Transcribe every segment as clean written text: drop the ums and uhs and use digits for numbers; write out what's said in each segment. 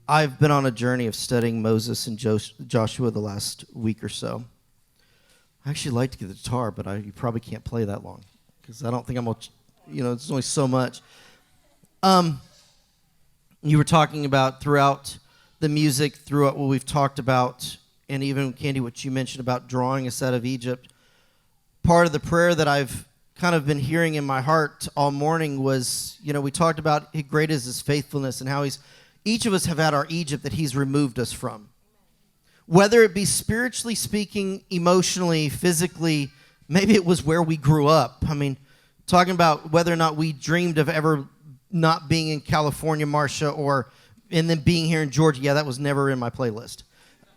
I've been on a journey of studying Moses and Joshua the last week or so. I actually like to get the guitar, but you probably can't play that long because I don't think I'm going to, it's only so much. You were talking about throughout the music, throughout what we've talked about, and even, Candy, what you mentioned about drawing us out of Egypt. Part of the prayer that I've kind of been hearing in my heart all morning was, we talked about how great is his faithfulness and how each of us have had our Egypt that he's removed us from. Whether it be spiritually speaking, emotionally, physically, maybe it was where we grew up. I mean, talking about whether or not we dreamed of ever not being in California, Marcia, and then being here in Georgia. Yeah, that was never in my playlist.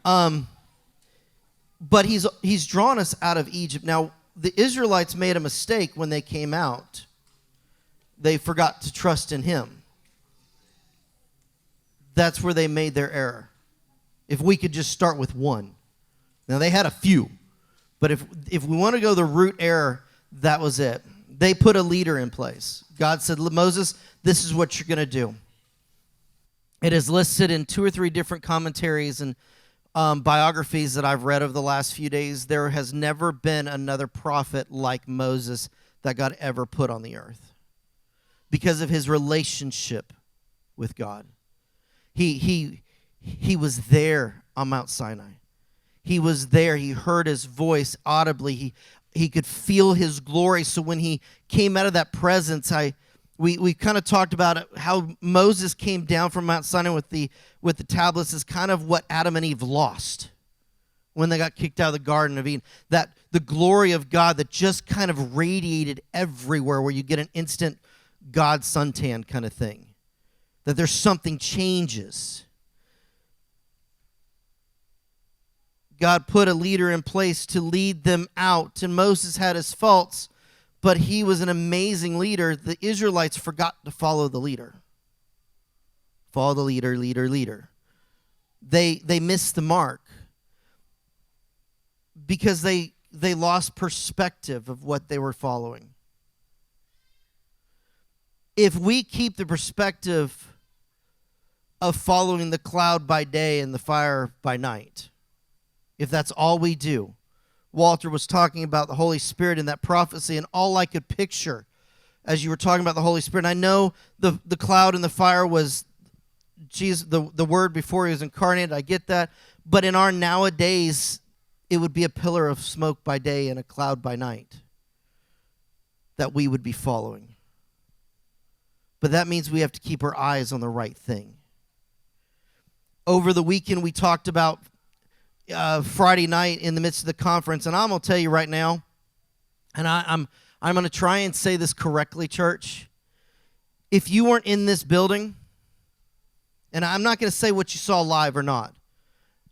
But he's drawn us out of Egypt. Now, the Israelites made a mistake when they came out. They forgot to trust in him. That's where they made their error. If we could just start with one. Now, they had a few. But if we want to go the root error, that was it. They put a leader in place. God said, Moses, this is what you're going to do. It is listed in 2 or 3 different commentaries and biographies that I've read over the last few days. There has never been another prophet like Moses that God ever put on the earth because of his relationship with God. He was there on Mount Sinai. He was there. He heard his voice audibly. He could feel his glory. So when he came out of that presence, we kind of talked about how Moses came down from Mount Sinai with the tablets is kind of what Adam and Eve lost when they got kicked out of the Garden of Eden. That the glory of God that just kind of radiated everywhere, where you get an instant God suntan kind of thing. That there's something changes. God put a leader in place to lead them out. And Moses had his faults, but he was an amazing leader. The Israelites forgot to follow the leader. Follow the leader. They missed the mark because they lost perspective of what they were following. If we keep the perspective of following the cloud by day and the fire by night, if that's all we do. Walter was talking about the Holy Spirit in that prophecy, and all I could picture as you were talking about the Holy Spirit, and I know the cloud and the fire was Jesus, the Word before he was incarnated, I get that, but in our nowadays, it would be a pillar of smoke by day and a cloud by night that we would be following. But that means we have to keep our eyes on the right thing. Over the weekend, we talked about Friday night in the midst of the conference, and I'm going to tell you right now, and I'm going to try and say this correctly, church. If you weren't in this building, and I'm not going to say what you saw live or not,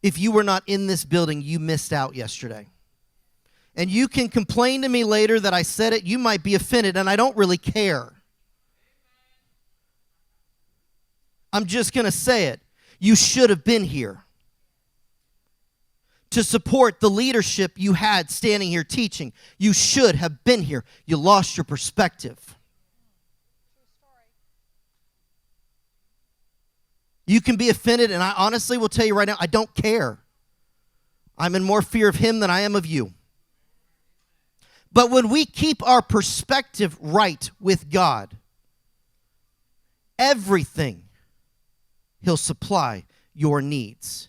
if you were not in this building, you missed out yesterday. And you can complain to me later that I said it. You might be offended, and I don't really care. I'm just going to say it. You should have been here to support the leadership you had standing here teaching. You should have been here. You lost your perspective. You can be offended, and I honestly will tell you right now, I don't care. I'm in more fear of him than I am of you. But when we keep our perspective right with God, everything, he'll supply your needs.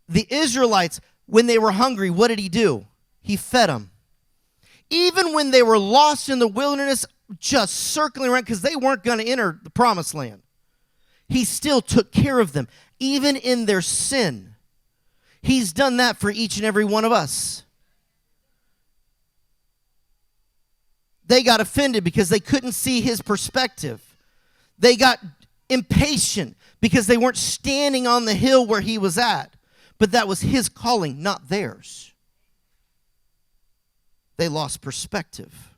The Israelites, when they were hungry, what did he do? He fed them. Even when they were lost in the wilderness, just circling around because they weren't going to enter the promised land, he still took care of them, even in their sin. He's done that for each and every one of us. They got offended because they couldn't see his perspective. They got impatient because they weren't standing on the hill where he was at. But that was his calling, not theirs. They lost perspective.